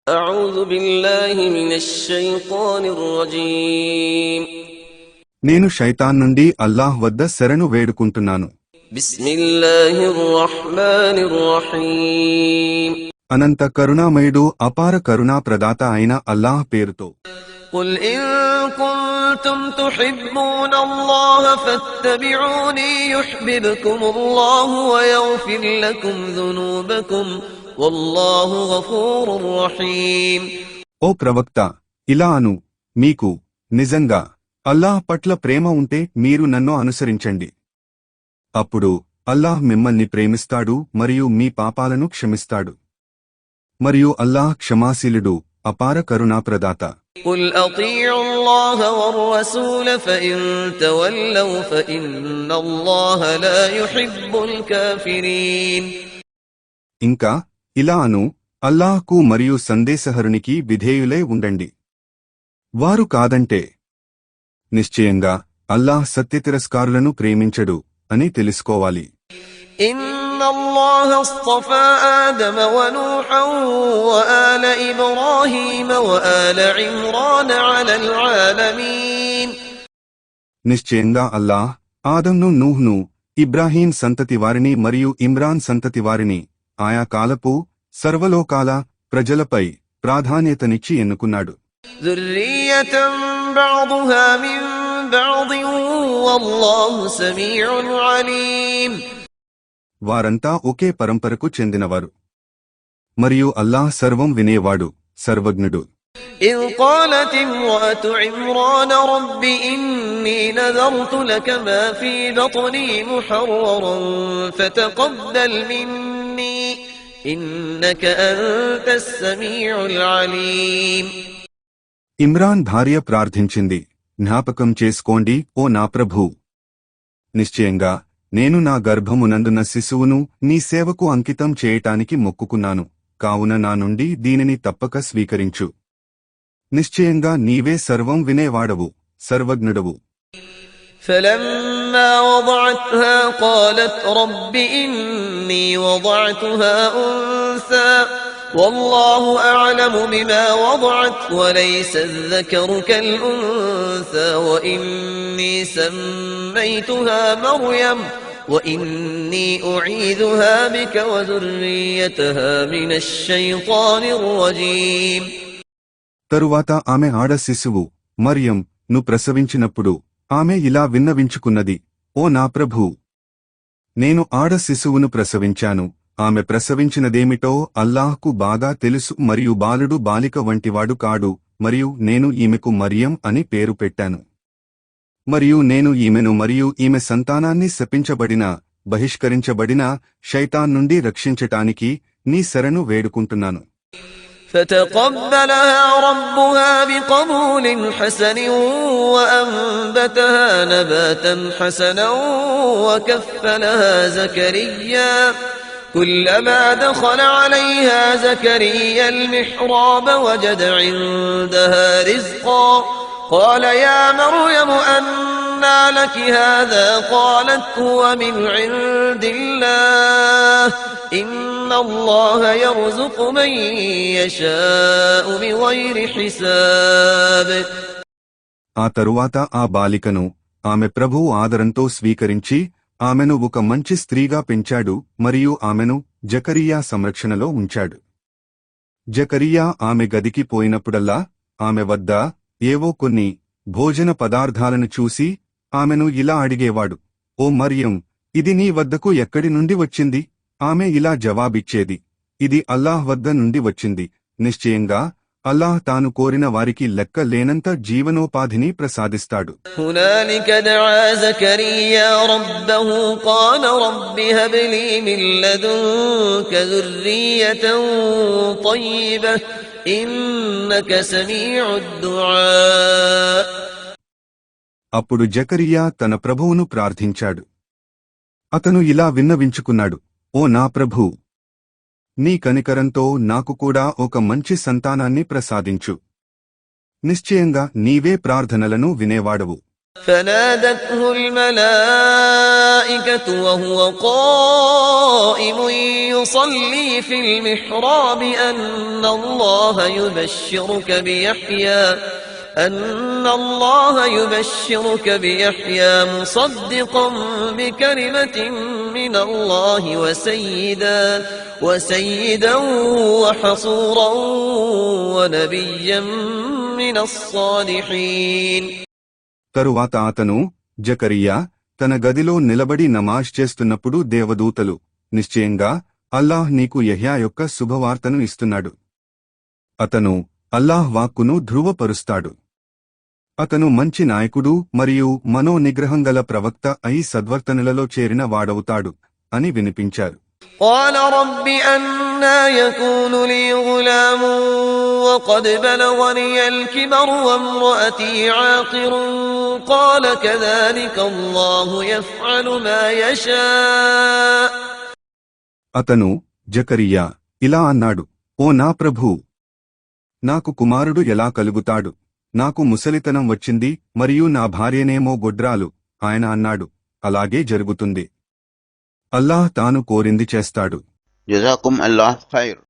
أعوذ بالله من الشيطان الرجيم నేను శైతాన్ నుండి అల్లాహ్ వద్ద శరణు వేడుకుంటున్నాను. بسم الله الرحمن الرحيم అనంత కరుణామయుడు అపార కరుణా ప్రదాత అయిన అల్లాహ్ పేరుతో. قل إن كنتم تحبون الله فاتبعوني يحببكم الله ويغفر لكم ذنوبكم والله غفور رحيم ఓ ప్రవక్త, ఇలా అను, మీకు నిజంగా అల్లాహ్ పట్ల ప్రేమ ఉంటే మీరు నన్ను అనుసరించండి. అప్పుడు అల్లాహ్ మిమ్మల్ని ప్రేమిస్తాడు మరియు మీ పాపాలను క్షమిస్తాడు. మరియు అల్లాహ్ క్షమాశీలుడు, అపార కరుణాప్రదాత. قل أطيعوا الله والرسول فإن تولوا فإن الله لا يحب الكافرين ఇంకా ఇలా అను, అల్లాహ్కు మరియు సందేశహరునికి విధేయులై ఉండండి. వారు కాదంటే నిశ్చయంగా అల్లాహ్ సత్యతిరస్కారులను ప్రేమించడు అని తెలుసుకోవాలి. إن الله اصطفى آدم ونوحا وآل إبراهيم وآل عمران على العالمين నిశ్చయంగా అల్లాహ్ ఆదంను, నూహ్ను, ఇబ్రాహీం సంతతి వారిని మరియు ఇమ్రాన్ సంతతి వారిని ఆయా కాలపు సర్వలోకాల ప్రజలపై ప్రాధాన్యతనిచ్చి ఎన్నుకున్నాడు. ذرية بعضها من بعض والله سميع عليم వారంతా ఒకే పరంపరకు చెందినవారు మరియు అల్లాహ్ సర్వం వినేవాడు, సర్వజ్ఞుడు. إذ قالت امرأة عمران رب إني نذرت لك ما في بطني محررا فتقبل مني إنك أنت السميع العليم ఇమ్రాన్ భార్య ప్రార్థించింది, జ్ఞాపకం చేసుకోండి ఓ నా ప్రభూ, నిశ్చయంగా నేను నా గర్భమునందున శిశువును నీ సేవకు అంకితం చేయటానికి మొక్కుకున్నాను, కావున నా నుండి దీనిని తప్పక స్వీకరించు. నిశ్చయంగా నీవే సర్వం వినేవాడవు, సర్వజ్ఞుడవు. فلما وضعتها قالت رب إني وضعتها أنثى والله أعلم بما وضعت وليس الذكر كالأنثى وإني سميتها مريم وإني أعيذها بك وذريتها من الشيطان الرجيم తరువాత ఆమె ఆడ శిశువు మరియం ను ప్రసవించినప్పుడు ఆమె ఇలా విన్నవించుకున్నది, ఓ నా ప్రభూ, నేను ఆడ శిశువును ప్రసవించాను. ఆమె ప్రసవించినదేమిటో అల్లాహ్కు బాగా తెలుసు మరియు బాలుడు బాలిక వంటివాడు కాడు, మరియు నేను ఈమెకు మరియం అని పేరు పెట్టాను. మరియు నేను ఈమెను మరియు ఈమె సంతానాన్ని శపించబడిన, బహిష్కరించబడిన శైతాన్ నుండి రక్షించటానికి నీ శరణు వేడుకుంటున్నాను. فتقبلها ربها بقبول حسن وأنبتها نباتا حسنا وكفلها زكريا كلما دخل عليها زكريا المحراب وجد عندها رزقا قال يا مريم أنى لك هذا قالت هو من عند الله إن الله يرزق من يشاء بغير حساب ఆ తరువాత ఆ బాలికను ఆమె ప్రభువు ఆదరంతో స్వీకరించి ఆమెను ఒక మంచి స్త్రీగా పెంచాడు మరియు ఆమెను జకరియా సంరక్షణలో ఉంచాడు. జకరియా ఆమె గదికి పోయినప్పుడల్లా ఆమె వద్ద ఏవో కొన్ని భోజన పదార్థాలను చూసి ఆమెను ఇలా అడిగేవాడు, ఓ మరియం, ఇది నీ వద్దకు ఎక్కడి నుండి వచ్చింది? ఆమె ఇలా జవాబిచ్చేది, ఇది అల్లాహ్ వద్ద నుండి వచ్చింది. నిశ్చయంగా అల్లాహ్ తాను కోరిన వారికి లెక్క లేనంత జీవనోపాధిని ప్రసాదిస్తాడు. هنالك دعا زكريا ربه قال رب هب لي من لدنك ذرية طيبة إنك سميع الدعاء అప్పుడు జకరియా తన ప్రభువును ప్రార్థించాడు. అతను ఇలా విన్నవించుకున్నాడు, ఓ నా ప్రభూ, నీ కనికరంతో నాకు కూడా ఒక మంచి సంతానాన్ని ప్రసాదించు. నిశ్చయంగా నీవే ప్రార్థనలను వినేవాడవు. فنادته الملائكة وهو قائم يصلي في المحراب أن الله يبشرك بيحيى مصدقا بكلمة من الله وسيدا وحصورا ونبيا من الصالحين. తరువాత అతను జకరియా తన గదిలో నిలబడి నమాజ్ చేస్తున్నప్పుడు దేవదూతలు, నిశ్చయంగా అల్లాహ్ నీకు యెహ్యా యొక్క శుభవార్తను ఇస్తున్నాడు. అతను అల్లాహ్ వాక్కును ధృవపరుస్తాడు. అతను మంచి నాయకుడు మరియు మనోనిగ్రహం గల ప్రవక్త అయి సద్వర్తనులలో చేరిన వాడవుతాడు అని వినిపించారు. قال رب أنى يكون لي غلام وقد بلغني الكبر وامرأتي عاقر قال كذلك الله يفعل ما يشاء. అతను జకరియా ఇలా అన్నాడు, ఓ నా ప్రభూ, నాకు కుమారుడు ఎలా కలుగుతాడు? నాకు ముసలితనం వచ్చింది మరియు నా భార్యనేమో గొడ్రాలు. ఆయన అన్నాడు, అలాగే జరుగుతుంది. అల్లాహ్ తాను కోరింది చేస్తాడు. జజాకుం అల్లాహ్ ఖైర్.